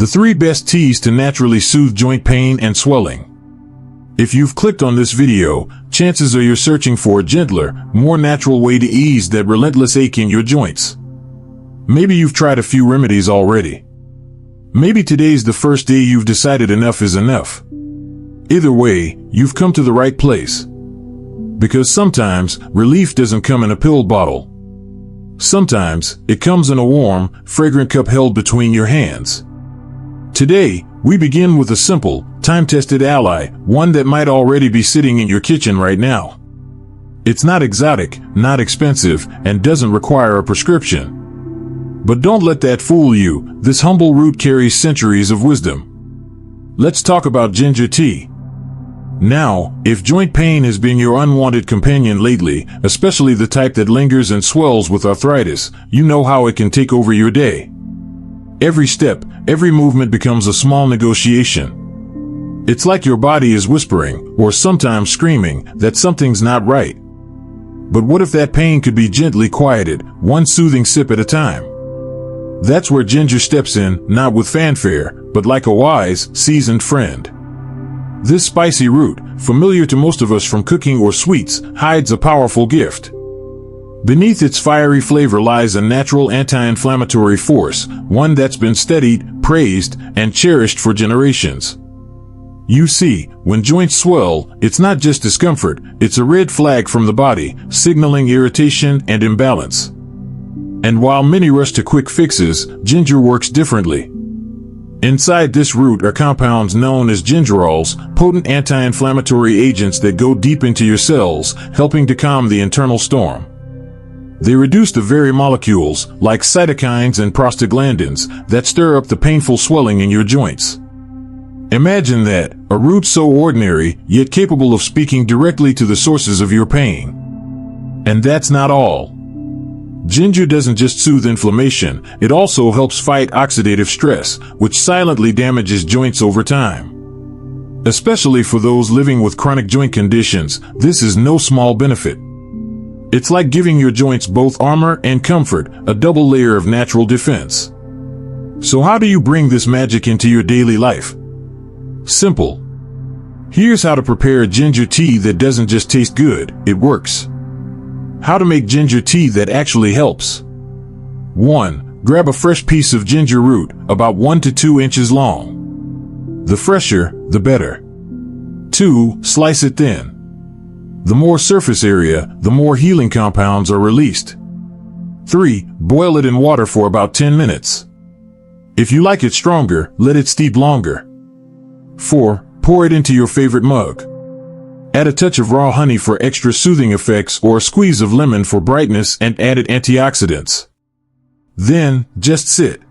The 3 best teas to naturally soothe joint pain and swelling. If you've clicked on this video, chances are you're searching for a gentler, more natural way to ease that relentless ache in your joints. Maybe you've tried a few remedies already. Maybe today's the first day you've decided enough is enough. Either way, you've come to the right place. Because sometimes, relief doesn't come in a pill bottle. Sometimes, it comes in a warm, fragrant cup held between your hands. Today, we begin with a simple, time-tested ally, one that might already be sitting in your kitchen right now. It's not exotic, not expensive, and doesn't require a prescription. But don't let that fool you, this humble root carries centuries of wisdom. Let's talk about ginger tea. Now, if joint pain has been your unwanted companion lately, especially the type that lingers and swells with arthritis, you know how it can take over your day. Every step, every movement becomes a small negotiation. It's like your body is whispering, or sometimes screaming, that something's not right. But what if that pain could be gently quieted, one soothing sip at a time? That's where ginger steps in, not with fanfare, but like a wise, seasoned friend. This spicy root, familiar to most of us from cooking or sweets, hides a powerful gift. Beneath its fiery flavor lies a natural anti-inflammatory force, one that's been studied, praised, and cherished for generations. You see, when joints swell, it's not just discomfort, it's a red flag from the body, signaling irritation and imbalance. And while many rush to quick fixes, ginger works differently. Inside this root are compounds known as gingerols, potent anti-inflammatory agents that go deep into your cells, helping to calm the internal storm. They reduce the very molecules, like cytokines and prostaglandins, that stir up the painful swelling in your joints. Imagine that, a root so ordinary, yet capable of speaking directly to the sources of your pain. And that's not all. Ginger doesn't just soothe inflammation, it also helps fight oxidative stress, which silently damages joints over time. Especially for those living with chronic joint conditions, this is no small benefit. It's like giving your joints both armor and comfort, a double layer of natural defense. So how do you bring this magic into your daily life? Simple. Here's how to prepare ginger tea that doesn't just taste good, it works. How to make ginger tea that actually helps. 1. Grab a fresh piece of ginger root, about 1 to 2 inches long. The fresher, the better. 2. Slice it thin. The more surface area, the more healing compounds are released. 3. Boil it in water for about 10 minutes. If you like it stronger, let it steep longer. 4. Pour it into your favorite mug. Add a touch of raw honey for extra soothing effects or a squeeze of lemon for brightness and added antioxidants. Then, just sit.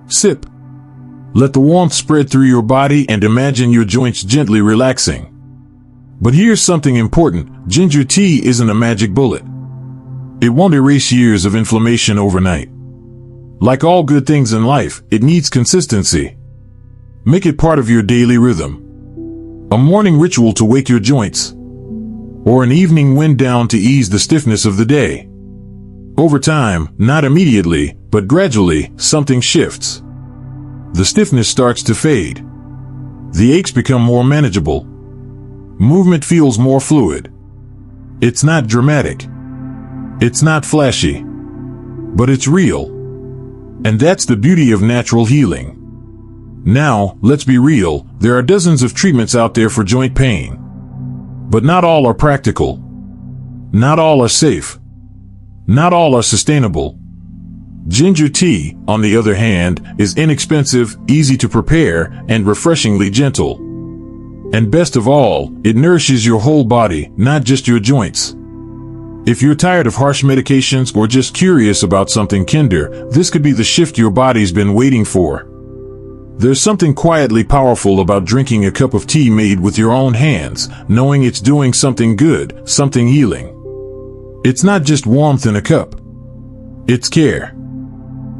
Sip. Let the warmth spread through your body and imagine your joints gently relaxing. But here's something important, ginger tea isn't a magic bullet. It won't erase years of inflammation overnight. Like all good things in life, it needs consistency. Make it part of your daily rhythm. A morning ritual to wake your joints. Or an evening wind down to ease the stiffness of the day. Over time, not immediately, but gradually, something shifts. The stiffness starts to fade. The aches become more manageable. Movement feels more fluid. It's not dramatic. It's not flashy. But it's real. And that's the beauty of natural healing. Now, let's be real, there are dozens of treatments out there for joint pain. But not all are practical. Not all are safe. Not all are sustainable. Ginger tea, on the other hand, is inexpensive, easy to prepare, and refreshingly gentle. And best of all, it nourishes your whole body, not just your joints. If you're tired of harsh medications or just curious about something kinder, this could be the shift your body's been waiting for. There's something quietly powerful about drinking a cup of tea made with your own hands, knowing it's doing something good, something healing. It's not just warmth in a cup. It's care,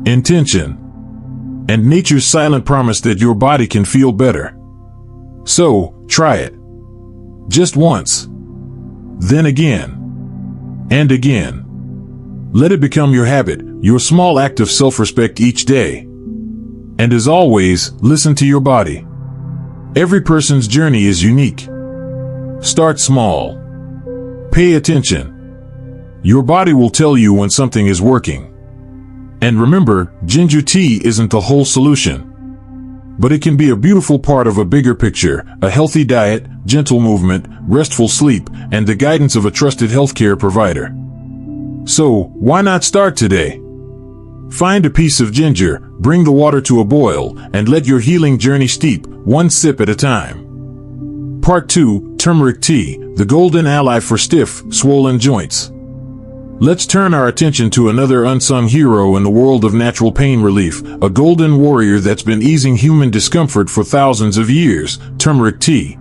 intention, and nature's silent promise that your body can feel better. So, try it. Just once. Then again. And again. Let it become your habit, your small act of self-respect each day. And as always, listen to your body. Every person's journey is unique. Start small. Pay attention. Your body will tell you when something is working. And remember, ginger tea isn't the whole solution. But it can be a beautiful part of a bigger picture: a healthy diet, gentle movement, restful sleep, and the guidance of a trusted healthcare provider. So, why not start today? Find a piece of ginger, bring the water to a boil, and let your healing journey steep, one sip at a time. Part 2, Turmeric Tea, the golden ally for stiff, swollen joints. Let's turn our attention to another unsung hero in the world of natural pain relief, a golden warrior that's been easing human discomfort for thousands of years: turmeric tea.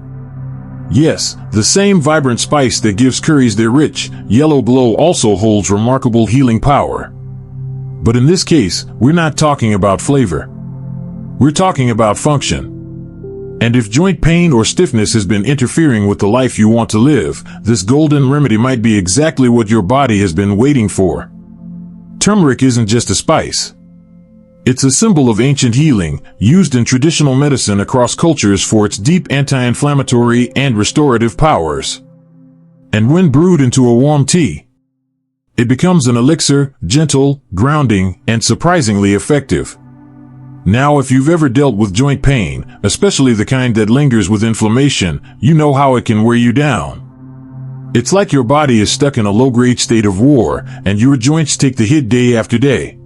Yes, the same vibrant spice that gives curries their rich, yellow glow also holds remarkable healing power. But in this case, we're not talking about flavor. We're talking about function. And if joint pain or stiffness has been interfering with the life you want to live, this golden remedy might be exactly what your body has been waiting for. Turmeric isn't just a spice. It's a symbol of ancient healing, used in traditional medicine across cultures for its deep anti-inflammatory and restorative powers. And when brewed into a warm tea, it becomes an elixir, gentle, grounding, and surprisingly effective. Now, if you've ever dealt with joint pain, especially the kind that lingers with inflammation, you know how it can wear you down. It's like your body is stuck in a low-grade state of war, and your joints take the hit day after day.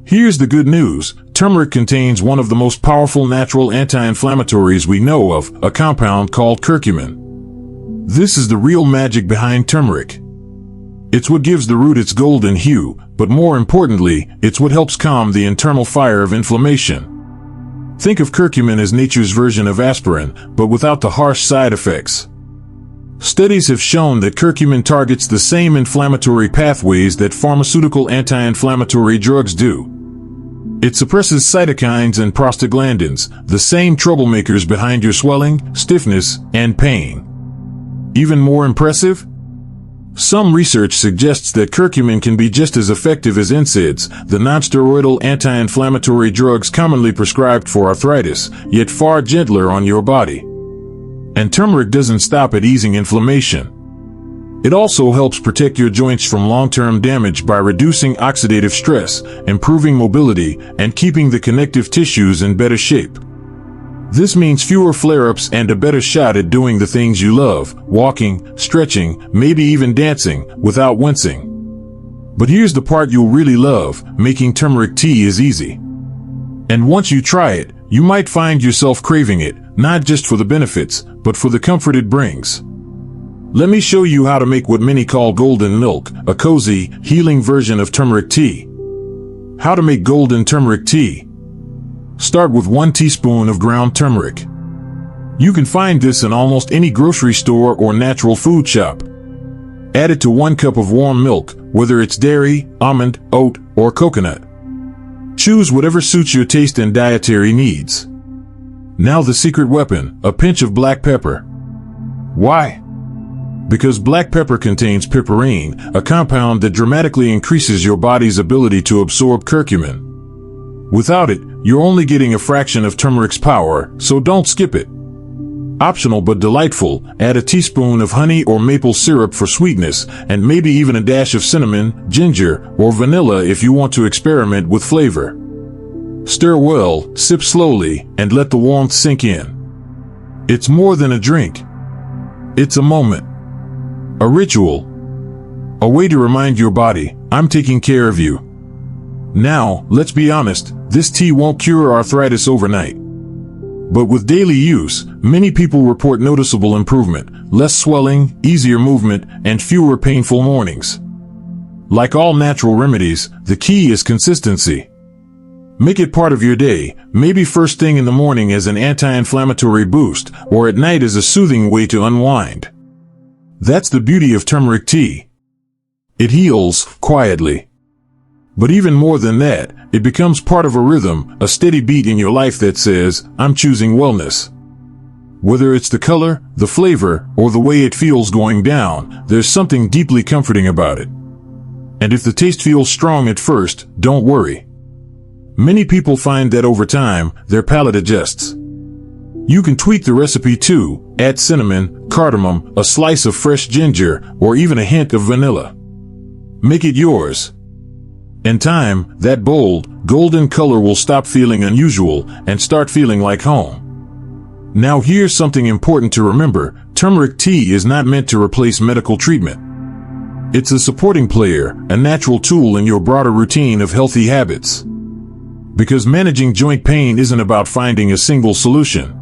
Here's the good news: turmeric contains one of the most powerful natural anti-inflammatories we know of, a compound called curcumin. This is the real magic behind turmeric. It's what gives the root its golden hue, but more importantly, it's what helps calm the internal fire of inflammation. Think of curcumin as nature's version of aspirin, but without the harsh side effects. Studies have shown that curcumin targets the same inflammatory pathways that pharmaceutical anti-inflammatory drugs do. It suppresses cytokines and prostaglandins, the same troublemakers behind your swelling, stiffness, and pain. Even more impressive? Some research suggests that curcumin can be just as effective as NSAIDs, the nonsteroidal anti-inflammatory drugs commonly prescribed for arthritis, yet far gentler on your body. And turmeric doesn't stop at easing inflammation. It also helps protect your joints from long-term damage by reducing oxidative stress, improving mobility, and keeping the connective tissues in better shape. This means fewer flare-ups and a better shot at doing the things you love: walking, stretching, maybe even dancing, without wincing. But here's the part you'll really love: making turmeric tea is easy. And once you try it, you might find yourself craving it, not just for the benefits, but for the comfort it brings. Let me show you how to make what many call golden milk, a cozy, healing version of turmeric tea. How to make golden turmeric tea. Start with 1 teaspoon of ground turmeric. You can find this in almost any grocery store or natural food shop. Add it to 1 cup of warm milk, whether it's dairy, almond, oat, or coconut. Choose whatever suits your taste and dietary needs. Now the secret weapon, a pinch of black pepper. Why? Because black pepper contains piperine, a compound that dramatically increases your body's ability to absorb curcumin. Without it, you're only getting a fraction of turmeric's power, so don't skip it. Optional but delightful, add a teaspoon of honey or maple syrup for sweetness, and maybe even a dash of cinnamon, ginger, or vanilla if you want to experiment with flavor. Stir well, sip slowly, and let the warmth sink in. It's more than a drink. It's a moment. A ritual. A way to remind your body, I'm taking care of you. Now, let's be honest, this tea won't cure arthritis overnight. But with daily use, many people report noticeable improvement: less swelling, easier movement, and fewer painful mornings. Like all natural remedies, the key is consistency. Make it part of your day, maybe first thing in the morning as an anti-inflammatory boost, or at night as a soothing way to unwind. That's the beauty of turmeric tea. It heals quietly. But even more than that, it becomes part of a rhythm, a steady beat in your life that says, I'm choosing wellness. Whether it's the color, the flavor, or the way it feels going down, there's something deeply comforting about it. And if the taste feels strong at first, don't worry. Many people find that over time, their palate adjusts. You can tweak the recipe too, add cinnamon, cardamom, a slice of fresh ginger, or even a hint of vanilla. Make it yours. In time, that bold, golden color will stop feeling unusual and start feeling like home. Now here's something important to remember. Turmeric tea is not meant to replace medical treatment. It's a supporting player, a natural tool in your broader routine of healthy habits. Because managing joint pain isn't about finding a single solution.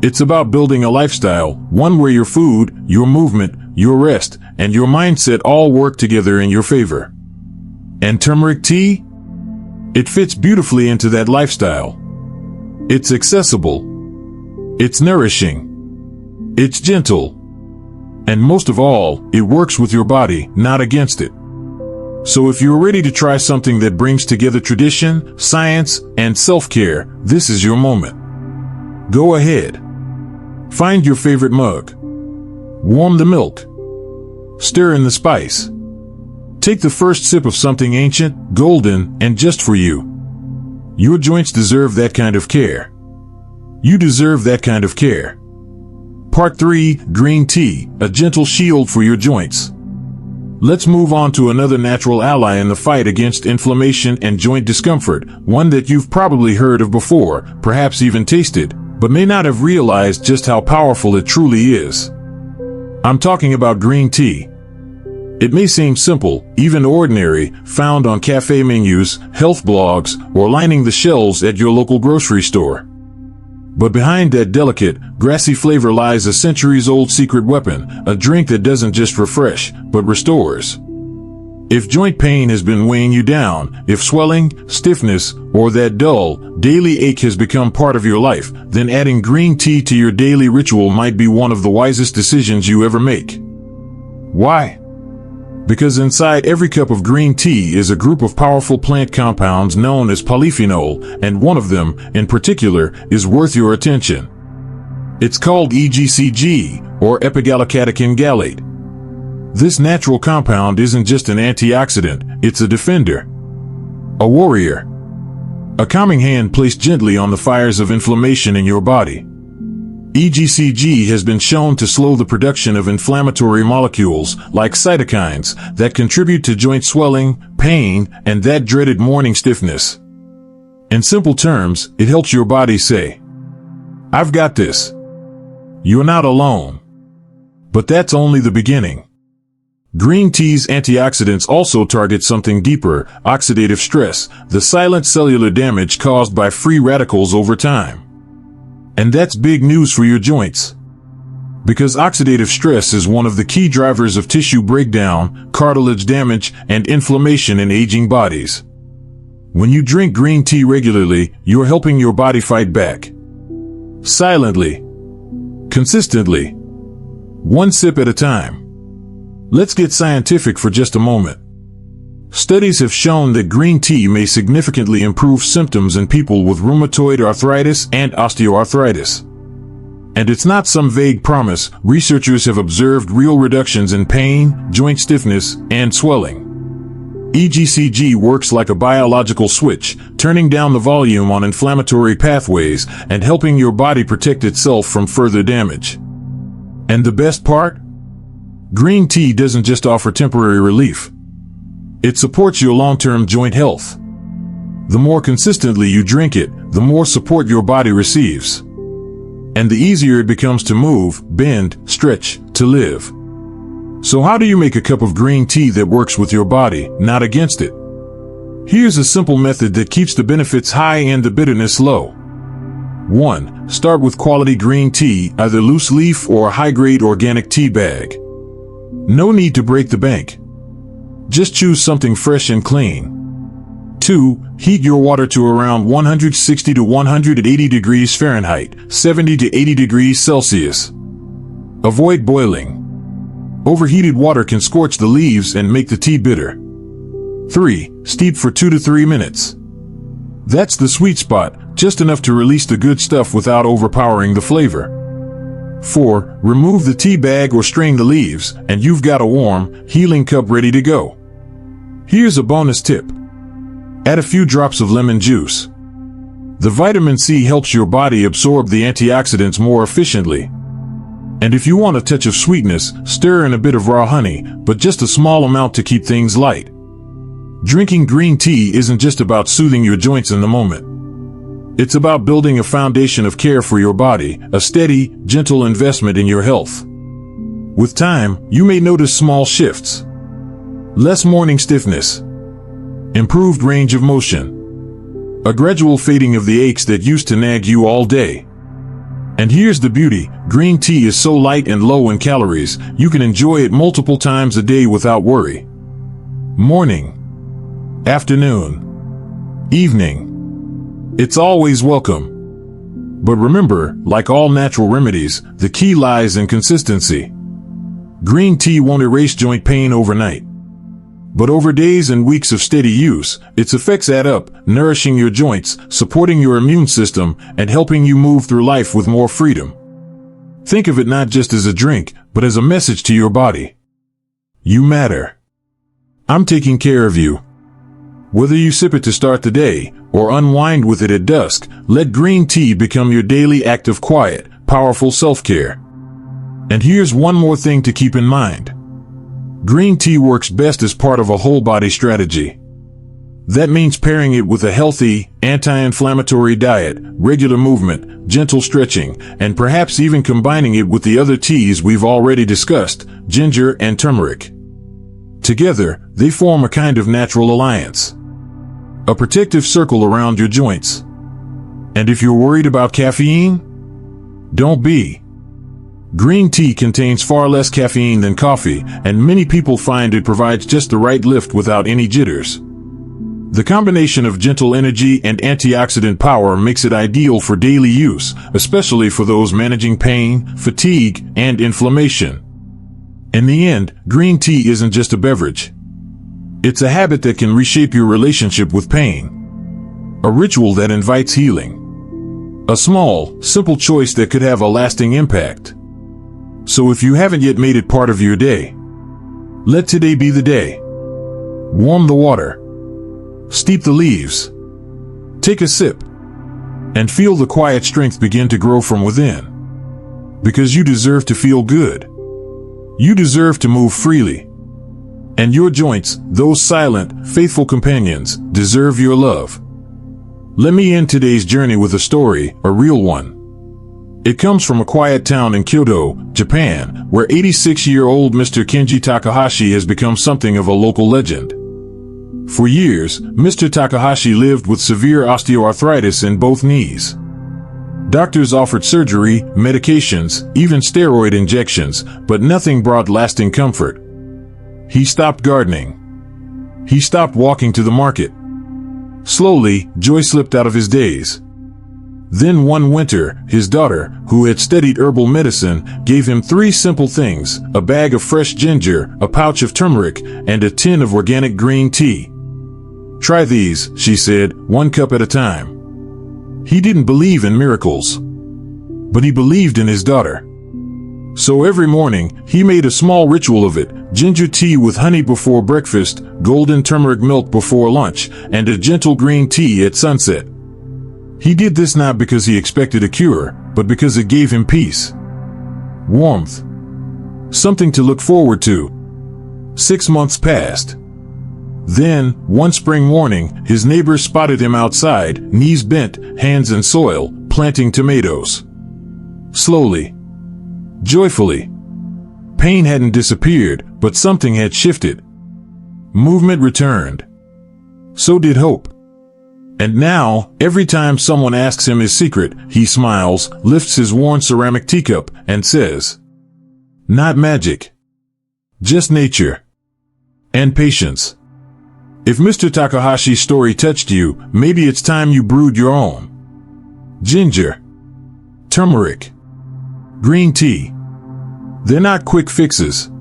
It's about building a lifestyle, one where your food, your movement, your rest, and your mindset all work together in your favor. And turmeric tea? It fits beautifully into that lifestyle. It's accessible. It's nourishing. It's gentle. And most of all, it works with your body, not against it. So if you're ready to try something that brings together tradition, science, and self-care, this is your moment. Go ahead. Find your favorite mug. Warm the milk. Stir in the spice. Take the first sip of something ancient, golden, and just for you. Your joints deserve that kind of care. You deserve that kind of care. Part 3, Green Tea, a gentle shield for your joints. Let's move on to another natural ally in the fight against inflammation and joint discomfort, one that you've probably heard of before, perhaps even tasted, but may not have realized just how powerful it truly is. I'm talking about green tea. It may seem simple, even ordinary, found on cafe menus, health blogs, or lining the shelves at your local grocery store. But behind that delicate, grassy flavor lies a centuries-old secret weapon, a drink that doesn't just refresh, but restores. If joint pain has been weighing you down, if swelling, stiffness, or that dull, daily ache has become part of your life, then adding green tea to your daily ritual might be one of the wisest decisions you ever make. Why? Because inside every cup of green tea is a group of powerful plant compounds known as polyphenol, and one of them, in particular, is worth your attention. It's called EGCG, or epigallocatechin gallate. This natural compound isn't just an antioxidant, it's a defender. A warrior. A calming hand placed gently on the fires of inflammation in your body. EGCG has been shown to slow the production of inflammatory molecules, like cytokines, that contribute to joint swelling, pain, and that dreaded morning stiffness. In simple terms, it helps your body say, "I've got this." You're not alone. But that's only the beginning. Green tea's antioxidants also target something deeper, oxidative stress, the silent cellular damage caused by free radicals over time. And that's big news for your joints. Because oxidative stress is one of the key drivers of tissue breakdown, cartilage damage, and inflammation in aging bodies. When you drink green tea regularly, you're helping your body fight back. Silently. Consistently. One sip at a time. Let's get scientific for just a moment. Studies have shown that green tea may significantly improve symptoms in people with rheumatoid arthritis and osteoarthritis. And it's not some vague promise. Researchers have observed real reductions in pain, joint stiffness, and swelling. EGCG works like a biological switch, turning down the volume on inflammatory pathways and helping your body protect itself from further damage. And the best part? Green tea doesn't just offer temporary relief. It supports your long-term joint health. The more consistently you drink it, the more support your body receives. And the easier it becomes to move, bend, stretch, to live. So how do you make a cup of green tea that works with your body, not against it? Here's a simple method that keeps the benefits high and the bitterness low. 1. Start with quality green tea, either loose leaf or a high-grade organic tea bag. No need to break the bank. Just choose something fresh and clean. 2. Heat your water to around 160 to 180 degrees Fahrenheit, 70 to 80 degrees Celsius. Avoid boiling. Overheated water can scorch the leaves and make the tea bitter. 3. Steep for 2 to 3 minutes. That's the sweet spot, just enough to release the good stuff without overpowering the flavor. 4. Remove the tea bag or strain the leaves, and you've got a warm, healing cup ready to go. Here's a bonus tip. Add a few drops of lemon juice. The vitamin C helps your body absorb the antioxidants more efficiently. And if you want a touch of sweetness, stir in a bit of raw honey, but just a small amount to keep things light. Drinking green tea isn't just about soothing your joints in the moment. It's about building a foundation of care for your body, a steady, gentle investment in your health. With time, you may notice small shifts. Less morning stiffness. Improved range of motion. A gradual fading of the aches that used to nag you all day. And here's the beauty, green tea is so light and low in calories, you can enjoy it multiple times a day without worry. Morning, afternoon, evening. It's always welcome. But remember, like all natural remedies, the key lies in consistency. Green tea won't erase joint pain overnight. But over days and weeks of steady use, its effects add up, nourishing your joints, supporting your immune system, and helping you move through life with more freedom. Think of it not just as a drink, but as a message to your body. You matter. I'm taking care of you. Whether you sip it to start the day, or unwind with it at dusk, let green tea become your daily act of quiet, powerful self-care. And here's one more thing to keep in mind. Green tea works best as part of a whole-body strategy. That means pairing it with a healthy, anti-inflammatory diet, regular movement, gentle stretching, and perhaps even combining it with the other teas we've already discussed, ginger and turmeric. Together, they form a kind of natural alliance. A protective circle around your joints. And if you're worried about caffeine, don't be. Green tea contains far less caffeine than coffee, and many people find it provides just the right lift without any jitters. The combination of gentle energy and antioxidant power makes it ideal for daily use, especially for those managing pain, fatigue, and inflammation. In the end, green tea isn't just a beverage. It's a habit that can reshape your relationship with pain. A ritual that invites healing. A small, simple choice that could have a lasting impact. So if you haven't yet made it part of your day, let today be the day. Warm the water. Steep the leaves. Take a sip. And feel the quiet strength begin to grow from within. Because you deserve to feel good. You deserve to move freely. And your joints, those silent, faithful companions, deserve your love. Let me end today's journey with a story, a real one. It comes from a quiet town in Kyoto, Japan, where 86-year-old Mr. Kenji Takahashi has become something of a local legend. For years, Mr. Takahashi lived with severe osteoarthritis in both knees. Doctors offered surgery, medications, even steroid injections, but nothing brought lasting comfort. He stopped gardening. He stopped walking to the market. Slowly, joy slipped out of his days. Then one winter, his daughter, who had studied herbal medicine, gave him 3 simple things: a bag of fresh ginger, a pouch of turmeric, and a tin of organic green tea. Try these, she said, 1 cup at a time. He didn't believe in miracles, but he believed in his daughter. So every morning, he made a small ritual of it: ginger tea with honey before breakfast, golden turmeric milk before lunch, and a gentle green tea at sunset. He did this not because he expected a cure, but because it gave him peace, warmth, something to look forward to. 6 months passed. Then, one spring morning, his neighbors spotted him outside, knees bent, hands in soil, planting tomatoes. Slowly, joyfully. Pain hadn't disappeared, but something had shifted. Movement returned. So did hope. And now, every time someone asks him his secret, he smiles, lifts his worn ceramic teacup, and says, "Not magic. Just nature. And patience." If Mr. Takahashi's story touched you, maybe it's time you brewed your own. Ginger, turmeric, green tea. They're not quick fixes,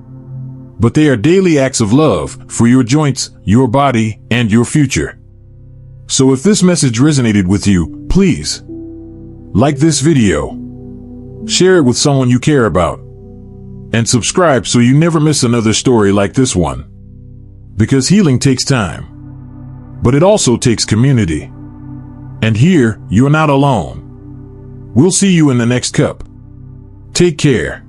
but they are daily acts of love for your joints, your body, and your future. So if this message resonated with you, please like this video, share it with someone you care about, and subscribe so you never miss another story like this one. Because healing takes time. But it also takes community. And here, you're not alone. We'll see you in the next cup. Take care.